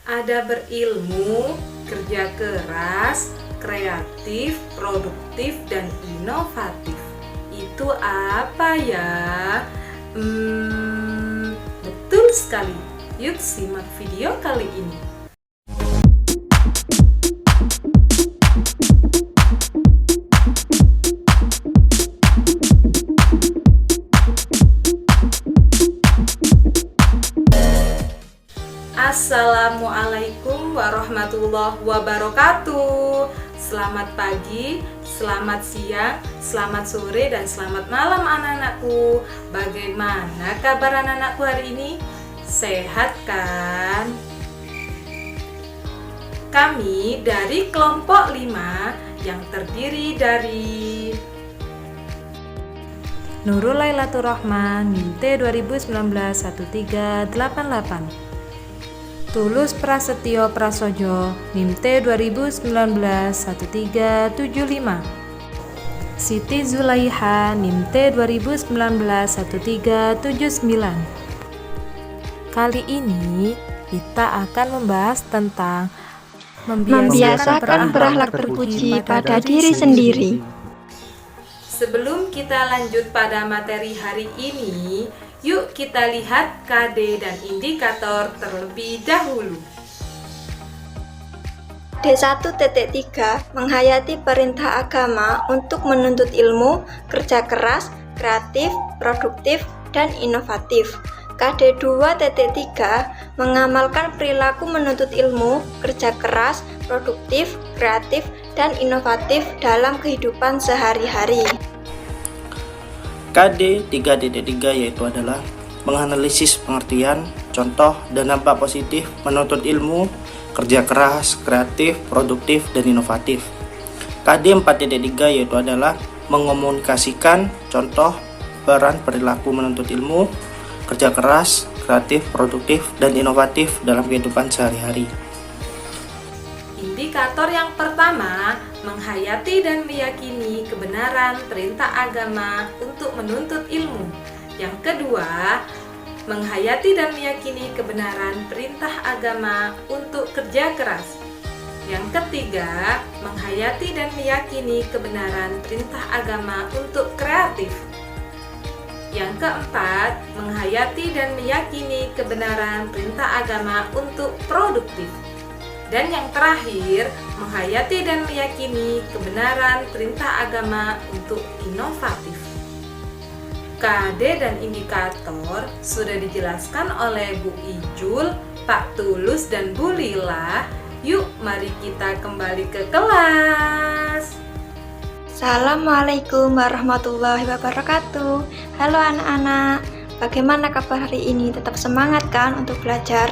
Ada berilmu, kerja keras, kreatif, produktif, dan inovatif. Itu apa ya? Betul sekali. Yuk simak video kali ini. Assalamualaikum warahmatullahi wabarakatuh. Selamat pagi, selamat siang, selamat sore, dan selamat malam anak-anakku. Bagaimana kabar anak-anakku hari ini? Sehat kan? Kami dari kelompok 5 yang terdiri dari Nurul Lailatul Rahman, NIM T 2019-1388. Tulus Prasetyo Prasojo, NIM T 2019-1375. Siti Zulaiha, NIM T 2019-1379. Kali ini kita akan membahas tentang membiasakan berakhlak terpuji pada diri sendiri. Sebelum kita lanjut pada materi hari ini, yuk kita lihat KD dan indikator terlebih dahulu. D1.3 menghayati perintah agama untuk menuntut ilmu, kerja keras, kreatif, produktif, dan inovatif. KD 2.3 mengamalkan perilaku menuntut ilmu, kerja keras, produktif, kreatif, dan inovatif dalam kehidupan sehari-hari. KD 3.3 yaitu adalah menganalisis pengertian, contoh, dan dampak positif menuntut ilmu, kerja keras, kreatif, produktif, dan inovatif. KD 4.3 yaitu adalah mengomunikasikan, contoh, peran perilaku menuntut ilmu, kerja keras, kreatif, produktif, dan inovatif dalam kehidupan sehari-hari. Indikator yang pertama, menghayati dan meyakini kebenaran perintah agama untuk menuntut ilmu. Yang kedua, menghayati dan meyakini kebenaran perintah agama untuk kerja keras. Yang ketiga, menghayati dan meyakini kebenaran perintah agama untuk kreatif. Yang keempat, menghayati dan meyakini kebenaran perintah agama untuk produktif. Dan yang terakhir, menghayati dan meyakini kebenaran perintah agama untuk inovatif. KD dan indikator sudah dijelaskan oleh Bu Ijul, Pak Tulus, dan Bu Lila. Yuk, mari kita kembali ke kelas. Assalamualaikum warahmatullahi wabarakatuh. Halo anak-anak, bagaimana kabar hari ini? Tetap semangat kan untuk belajar?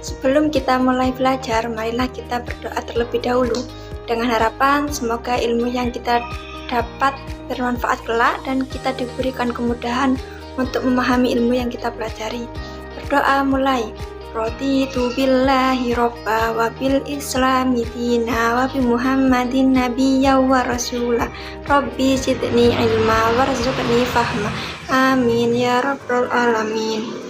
Sebelum kita mulai belajar, marilah kita berdoa terlebih dahulu dengan harapan semoga ilmu yang kita dapat bermanfaat kelak dan kita diberikan kemudahan untuk memahami ilmu yang kita pelajari. Berdoa mulai. Raditu billahi robba wa bil islami dina wa bi muhammadin nabiyya wa rasulah. Rabbi zidni ilma warzuqni fahma. Amin ya rabbal alamin.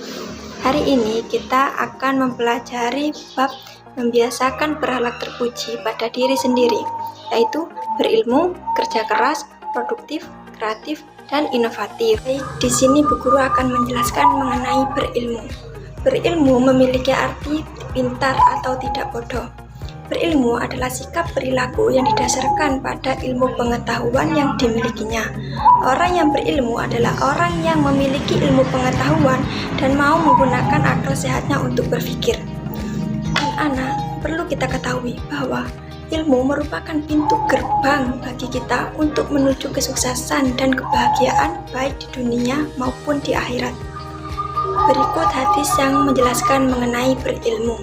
Hari ini kita akan mempelajari bab membiasakan berakhlak terpuji pada diri sendiri, yaitu berilmu, kerja keras, produktif, kreatif, dan inovatif. Di sini Bu Guru akan menjelaskan mengenai berilmu. Berilmu memiliki arti pintar atau tidak bodoh. Berilmu adalah sikap perilaku yang didasarkan pada ilmu pengetahuan yang dimilikinya. Orang yang berilmu adalah orang yang memiliki ilmu pengetahuan dan mau menggunakan akal sehatnya untuk berpikir. Anak-anak, perlu kita ketahui bahwa ilmu merupakan pintu gerbang bagi kita untuk menuju kesuksesan dan kebahagiaan baik di dunia maupun di akhirat. Berikut hadis yang menjelaskan mengenai berilmu.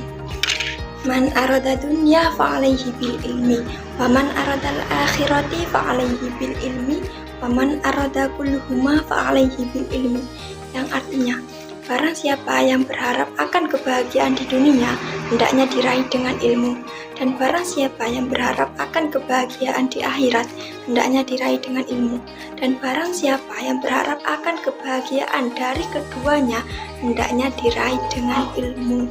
Man arada dunya fa'alaihi bil ilmi wa man arada al-akhirati fa'alaihi bil ilmi wa man arada kulluhuma fa'alaihi bil ilmi. Yang artinya, barang siapa yang berharap akan kebahagiaan di dunia, hendaknya diraih dengan ilmu, dan barang siapa yang berharap akan kebahagiaan di akhirat, hendaknya diraih dengan ilmu, dan barang siapa yang berharap akan kebahagiaan dari keduanya, hendaknya diraih dengan ilmu.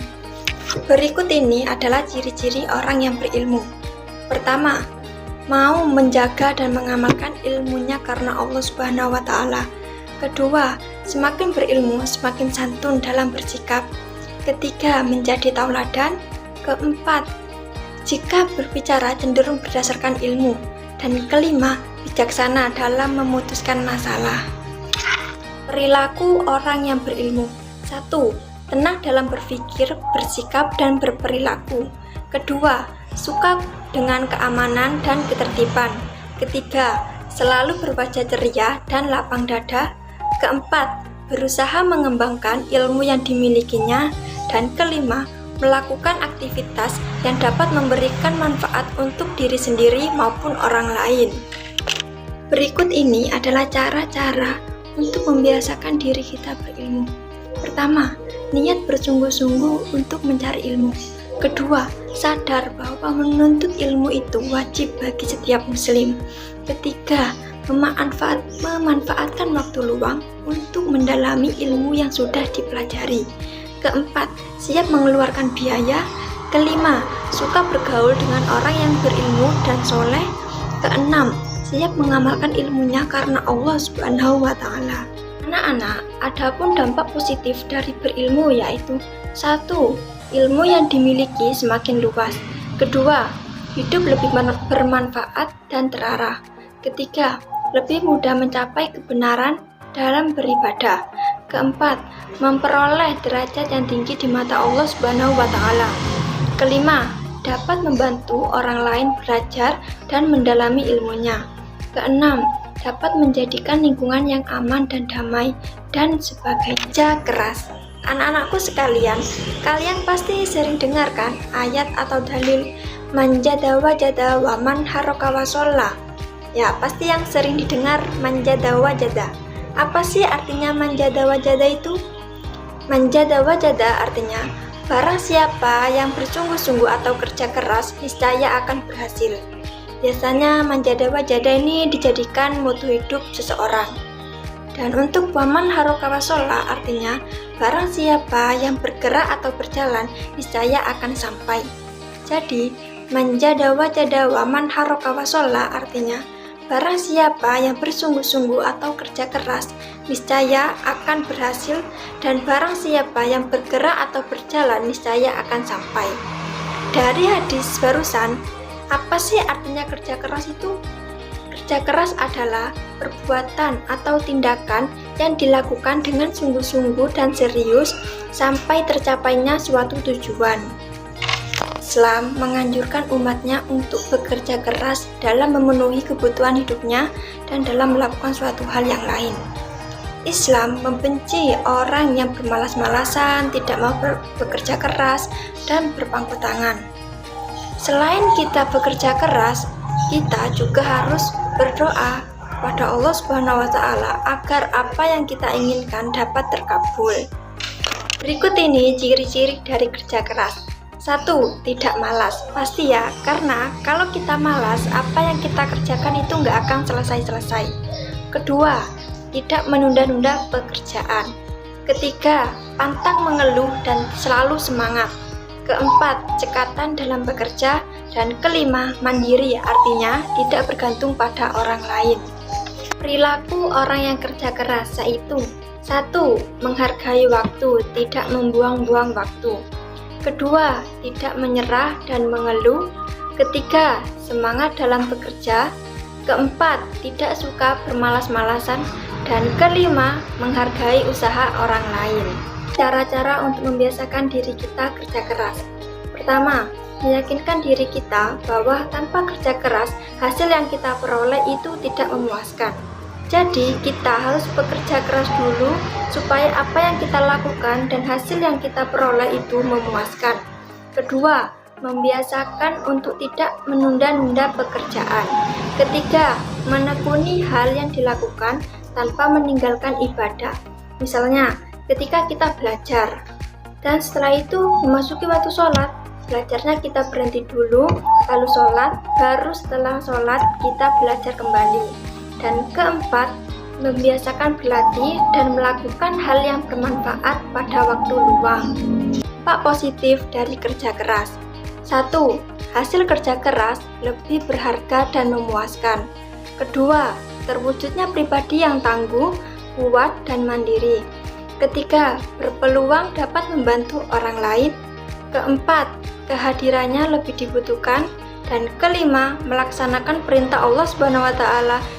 Berikut ini adalah ciri-ciri orang yang berilmu. Pertama, mau menjaga dan mengamalkan ilmunya karena Allah Subhanahu wa Ta'ala. Kedua, semakin berilmu, semakin santun dalam bersikap. Ketiga, menjadi tauladan. Keempat, jika berbicara cenderung berdasarkan ilmu. Dan kelima, bijaksana dalam memutuskan masalah. Perilaku orang yang berilmu. 1. Tenang dalam berpikir, bersikap, dan berperilaku. Kedua, suka dengan keamanan dan ketertiban. Ketiga, selalu berwajah ceria dan lapang dada. Keempat, berusaha mengembangkan ilmu yang dimilikinya. Dan kelima, melakukan aktivitas yang dapat memberikan manfaat untuk diri sendiri maupun orang lain. Berikut ini adalah cara-cara untuk membiasakan diri kita berilmu. Pertama, niat bersungguh-sungguh untuk mencari ilmu. Kedua, sadar bahwa menuntut ilmu itu wajib bagi setiap muslim. Ketiga, memanfaatkan waktu luang untuk mendalami ilmu yang sudah dipelajari. Keempat, siap mengeluarkan biaya. Kelima, suka bergaul dengan orang yang berilmu dan soleh. Keenam, siap mengamalkan ilmunya karena Allah Subhanahu wa Ta'ala. Anak-anak, adapun dampak positif dari berilmu yaitu 1. Ilmu yang dimiliki semakin luas. Kedua, hidup lebih bermanfaat dan terarah. Ketiga, lebih mudah mencapai kebenaran dalam beribadah. Keempat, memperoleh derajat yang tinggi di mata Allah Subhanahu wa Ta'ala. Kelima, dapat membantu orang lain belajar dan mendalami ilmunya. Keenam, dapat menjadikan lingkungan yang aman dan damai dan sebagainya. Kerja keras. Anak-anakku sekalian, kalian pasti sering dengarkan ayat atau dalil manjada wajada wa man haraka wa sholla. Ya, pasti yang sering didengar manjada wajada. Apa sih artinya manjada wajada itu? Manjada wajada artinya barang siapa yang bersungguh-sungguh atau kerja keras niscaya akan berhasil. Biasanya manjada wajada ini dijadikan mutu hidup seseorang. Dan untuk waman haroka wasola artinya barang siapa yang bergerak atau berjalan niscaya akan sampai. Jadi manjada wajada waman haroka wasola artinya barang siapa yang bersungguh-sungguh atau kerja keras niscaya akan berhasil, dan barang siapa yang bergerak atau berjalan niscaya akan sampai. Dari hadis barusan, apa sih artinya kerja keras itu? Kerja keras adalah perbuatan atau tindakan yang dilakukan dengan sungguh-sungguh dan serius sampai tercapainya suatu tujuan. Islam menganjurkan umatnya untuk bekerja keras dalam memenuhi kebutuhan hidupnya dan dalam melakukan suatu hal yang lain. Islam membenci orang yang bermalas-malasan, tidak mau bekerja keras, dan berpangku tangan. Selain kita bekerja keras, kita juga harus berdoa kepada Allah Subhanahu wa Ta'ala agar apa yang kita inginkan dapat terkabul. Berikut ini ciri-ciri dari kerja keras. 1. Tidak malas. Pasti ya, karena kalau kita malas, apa yang kita kerjakan itu nggak akan selesai-selesai. Kedua, tidak menunda-nunda pekerjaan. Ketiga, pantang mengeluh dan selalu semangat. Keempat, cekatan dalam bekerja. Dan kelima, mandiri, artinya tidak bergantung pada orang lain. Perilaku orang yang kerja keras yaitu 1. Menghargai waktu, tidak membuang-buang waktu. Kedua, tidak menyerah dan mengeluh. Ketiga, semangat dalam bekerja. Keempat, tidak suka bermalas-malasan. Dan kelima, menghargai usaha orang lain. Cara-cara untuk membiasakan diri kita kerja keras. Pertama, meyakinkan diri kita bahwa tanpa kerja keras, hasil yang kita peroleh itu tidak memuaskan. Jadi, kita harus bekerja keras dulu supaya apa yang kita lakukan dan hasil yang kita peroleh itu memuaskan. Kedua, membiasakan untuk tidak menunda-nunda pekerjaan. Ketiga, menekuni hal yang dilakukan tanpa meninggalkan ibadah. Misalnya, ketika kita belajar, dan setelah itu memasuki waktu sholat, belajarnya kita berhenti dulu, lalu sholat, baru setelah sholat kita belajar kembali. Dan keempat, membiasakan berlatih dan melakukan hal yang bermanfaat pada waktu luang. 4. dampak positif dari kerja keras. 1. Hasil kerja keras lebih berharga dan memuaskan. Kedua, terwujudnya pribadi yang tangguh, kuat, dan mandiri. Ketiga, berpeluang dapat membantu orang lain. Keempat, kehadirannya lebih dibutuhkan. Dan kelima, melaksanakan perintah Allah SWT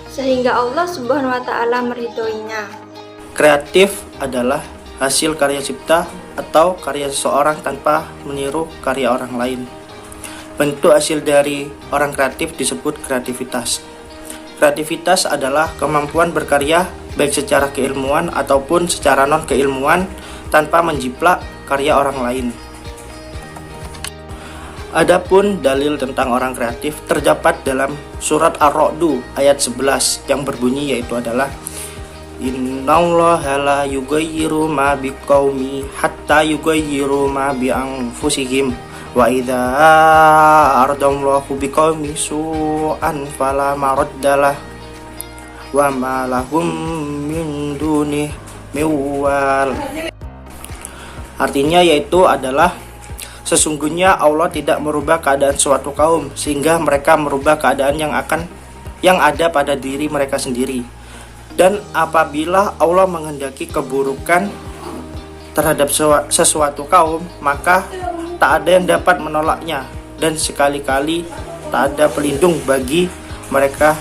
sehingga Allah SWT meridhoinya. Kreatif adalah hasil karya cipta atau karya seseorang tanpa meniru karya orang lain. Bentuk hasil dari orang kreatif disebut kreativitas. Kreativitas adalah kemampuan berkarya baik secara keilmuan ataupun secara non-keilmuan tanpa menjiplak karya orang lain. Adapun dalil tentang orang kreatif terdapat dalam surat Ar-Ra'd ayat 11 yang berbunyi yaitu adalah Innallaha la yughayyiru ma biqaumi hatta yughayyiru ma bi anfusihim wa idza aradallahu biqaumi su'an fala maraddalah wa ma lahum min dunihi miwal. Artinya yaitu adalah sesungguhnya Allah tidak merubah keadaan suatu kaum sehingga mereka merubah keadaan yang ada pada diri mereka sendiri. Dan apabila Allah menghendaki keburukan terhadap sesuatu kaum, maka tak ada yang dapat menolaknya dan sekali-kali tak ada pelindung bagi mereka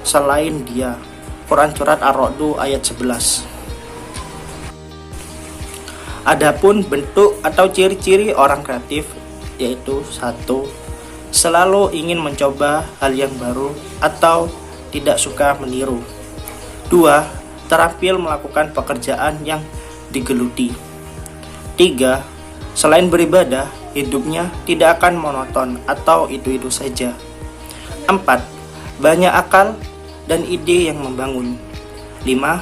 selain Dia. Quran surat Ar-Ra'd ayat 11. Adapun bentuk atau ciri-ciri orang kreatif yaitu 1. Selalu ingin mencoba hal yang baru atau tidak suka meniru. 2. Terampil melakukan pekerjaan yang digeluti. 3. Selain beribadah, hidupnya tidak akan monoton atau itu-itu saja. 4. Banyak akal dan ide yang membangun. 5.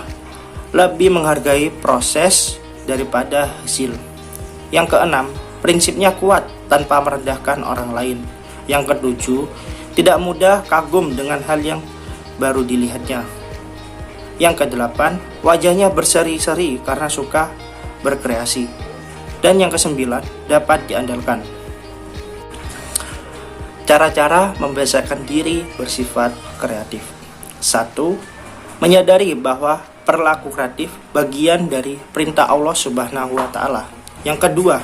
Lebih menghargai proses daripada hasil. Yang keenam, prinsipnya kuat tanpa merendahkan orang lain. Yang ketujuh, tidak mudah kagum dengan hal yang baru dilihatnya. Yang kedelapan, wajahnya berseri-seri karena suka berkreasi. Dan yang kesembilan, dapat diandalkan. Cara-cara membiasakan diri bersifat kreatif. 1. Menyadari bahwa perilaku kreatif bagian dari perintah Allah Subhanahu wa Ta'ala. Yang kedua,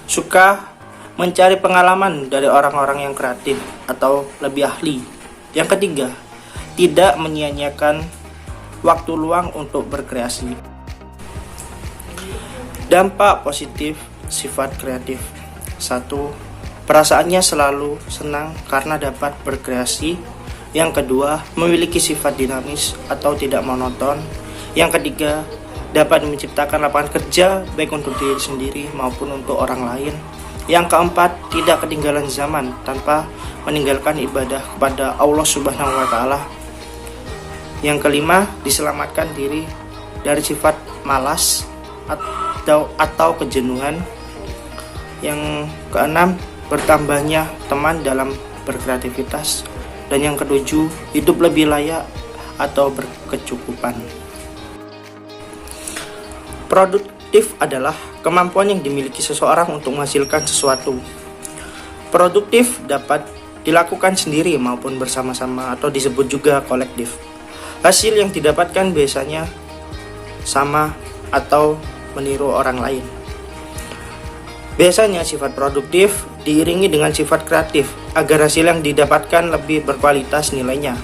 suka mencari pengalaman dari orang-orang yang kreatif atau lebih ahli. Yang ketiga, tidak menyia-nyiakan waktu luang untuk berkreasi. Dampak positif sifat kreatif. 1. Perasaannya selalu senang karena dapat berkreasi. Yang kedua, memiliki sifat dinamis atau tidak monoton. Yang ketiga, dapat menciptakan lapangan kerja baik untuk diri sendiri maupun untuk orang lain. Yang keempat, tidak ketinggalan zaman tanpa meninggalkan ibadah kepada Allah Subhanahu wa Ta'ala. Yang kelima, diselamatkan diri dari sifat malas atau kejenuhan. Yang keenam, bertambahnya teman dalam berkreativitas. Dan yang ketujuh, hidup lebih layak atau berkecukupan. Produktif adalah kemampuan yang dimiliki seseorang untuk menghasilkan sesuatu. Produktif dapat dilakukan sendiri maupun bersama-sama atau disebut juga kolektif. Hasil yang didapatkan biasanya sama atau meniru orang lain. Biasanya sifat produktif diiringi dengan sifat kreatif agar hasil yang didapatkan lebih berkualitas nilainya.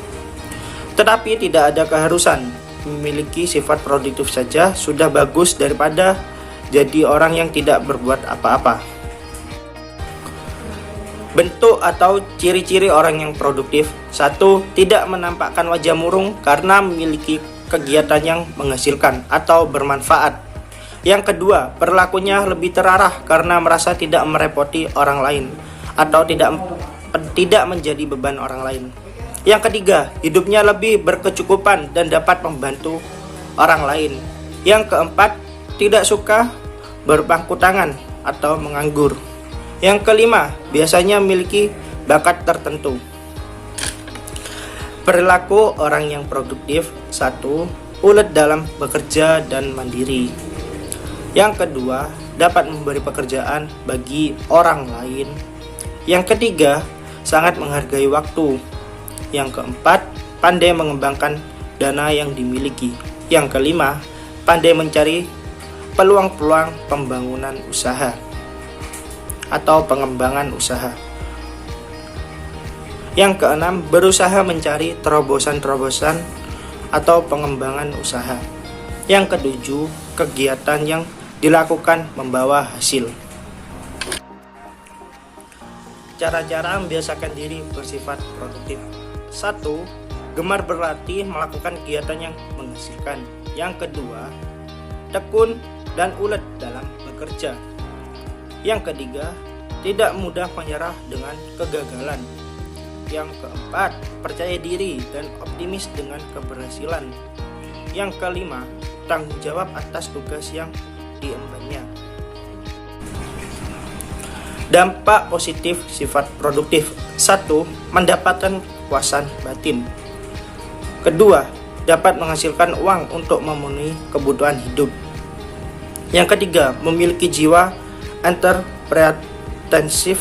Tetapi tidak ada keharusan memiliki sifat produktif saja sudah bagus daripada jadi orang yang tidak berbuat apa-apa. Bentuk atau ciri-ciri orang yang produktif. 1. Tidak menampakkan wajah murung karena memiliki kegiatan yang menghasilkan atau bermanfaat. Yang kedua, perilakunya lebih terarah karena merasa tidak merepoti orang lain atau tidak menjadi beban orang lain. Yang ketiga, hidupnya lebih berkecukupan dan dapat membantu orang lain. Yang keempat, tidak suka berpangku tangan atau menganggur. Yang kelima, biasanya memiliki bakat tertentu. Perilaku orang yang produktif. 1. Ulet dalam bekerja dan mandiri. Yang kedua, dapat memberi pekerjaan bagi orang lain. Yang ketiga, sangat menghargai waktu. Yang keempat, pandai mengembangkan dana yang dimiliki. Yang kelima, pandai mencari peluang-peluang pembangunan usaha atau pengembangan usaha. Yang keenam, berusaha mencari terobosan-terobosan atau pengembangan usaha. Yang ketujuh, kegiatan yang dilakukan membawa hasil. Cara-cara membiasakan diri bersifat produktif. 1. Gemar berlatih melakukan kegiatan yang menghasilkan. Yang kedua, tekun dan ulet dalam bekerja. Yang ketiga, tidak mudah menyerah dengan kegagalan. Yang keempat, percaya diri dan optimis dengan keberhasilan. Yang kelima, tanggung jawab atas tugas yang diembannya. Dampak positif sifat produktif. 1. Mendapatkan kepuasan batin. Kedua, dapat menghasilkan uang untuk memenuhi kebutuhan hidup. Yang ketiga, memiliki jiwa entrepreneurship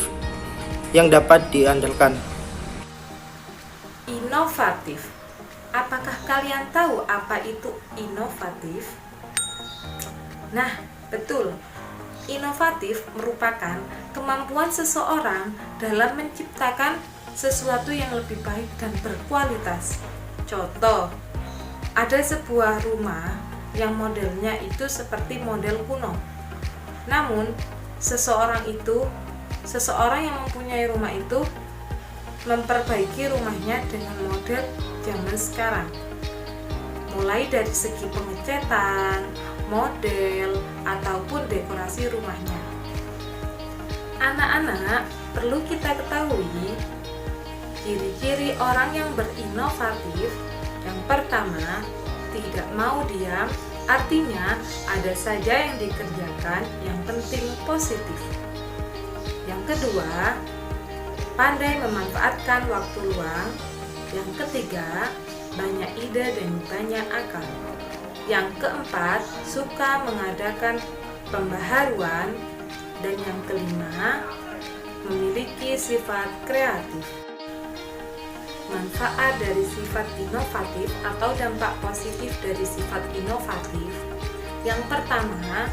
yang dapat diandalkan. Inovatif. Apakah kalian tahu apa itu inovatif? Nah, betul. Inovatif merupakan kemampuan seseorang dalam menciptakan sesuatu yang lebih baik dan berkualitas. Contoh, ada sebuah rumah yang modelnya itu seperti model kuno. Namun, seseorang yang mempunyai rumah itu memperbaiki rumahnya dengan model zaman sekarang. Mulai dari segi pengecatan, model, ataupun dekorasi rumahnya. Anak-anak, perlu kita ketahui ciri-ciri orang yang berinovatif. Yang pertama, tidak mau diam, artinya ada saja yang dikerjakan, yang penting positif. Yang kedua, pandai memanfaatkan waktu luang. Yang ketiga, banyak ide dan banyak akal. Yang keempat, suka mengadakan pembaharuan. Dan yang kelima, memiliki sifat kreatif. Manfaat dari sifat inovatif atau dampak positif dari sifat inovatif. Yang pertama,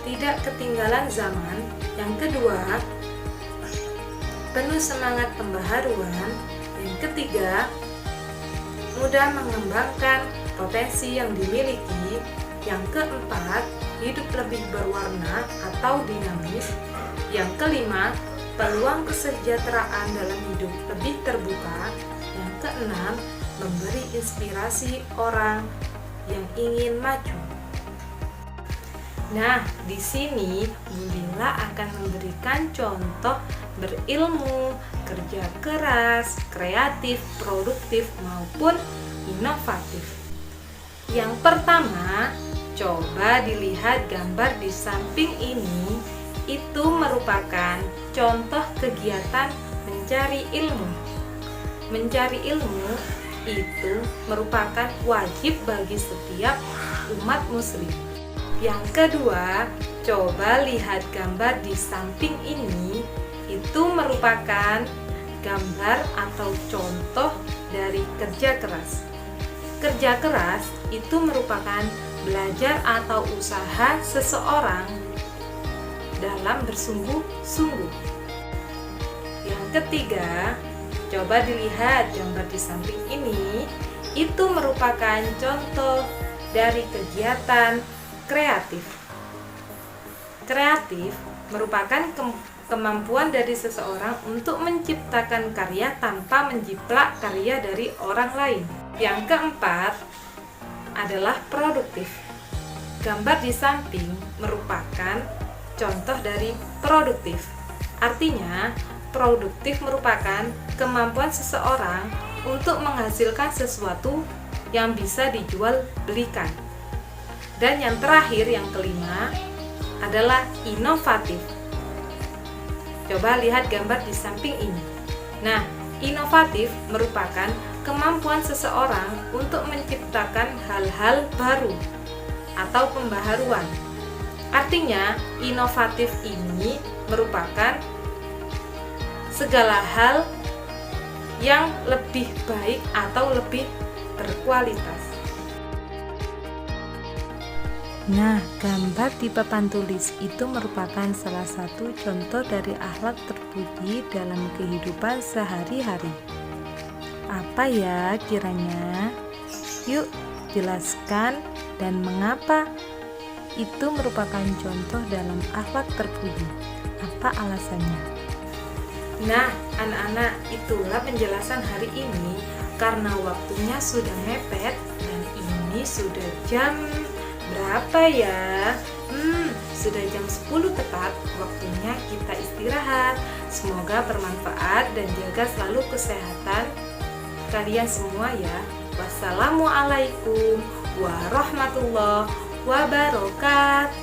tidak ketinggalan zaman. Yang kedua, penuh semangat pembaharuan. Yang ketiga, mudah mengembangkan potensi yang dimiliki. Yang keempat, hidup lebih berwarna atau dinamis. Yang kelima, peluang kesejahteraan dalam hidup lebih terbuka. Yang keenam, memberi inspirasi orang yang ingin maju. Nah, di sini Bu Lila akan memberikan contoh berilmu, kerja keras, kreatif, produktif maupun inovatif. Yang pertama, coba dilihat gambar di samping ini. Itu merupakan contoh kegiatan mencari ilmu. Mencari ilmu itu merupakan wajib bagi setiap umat muslim. Yang kedua, coba lihat gambar di samping ini. Itu merupakan gambar atau contoh dari kerja keras. Kerja keras itu merupakan belajar atau usaha seseorang dalam bersungguh-sungguh. Yang ketiga, coba dilihat gambar di samping ini. Itu merupakan contoh dari kegiatan kreatif. Kreatif merupakan kemampuan dari seseorang untuk menciptakan karya tanpa menjiplak karya dari orang lain. Yang keempat adalah produktif. Gambar di samping merupakan contoh dari produktif. Artinya, produktif merupakan kemampuan seseorang untuk menghasilkan sesuatu yang bisa dijual belikan. Dan yang terakhir, yang kelima adalah inovatif. Coba lihat gambar di samping ini. Nah, inovatif merupakan kemampuan seseorang untuk menciptakan hal-hal baru atau pembaharuan. Artinya, inovatif ini merupakan segala hal yang lebih baik atau lebih berkualitas. Nah, gambar di papan tulis itu merupakan salah satu contoh dari akhlak terpuji dalam kehidupan sehari-hari. Apa ya kiranya? Yuk, jelaskan dan mengapa itu merupakan contoh dalam akhlak terpuji. Apa alasannya? Nah, anak-anak, itulah penjelasan hari ini. Karena waktunya sudah mepet dan ini sudah jam berapa ya? Sudah jam 10 tepat. Waktunya kita istirahat. Semoga bermanfaat dan jaga selalu kesehatan kalian semua ya. Wassalamualaikum warahmatullahi wabarakatuh.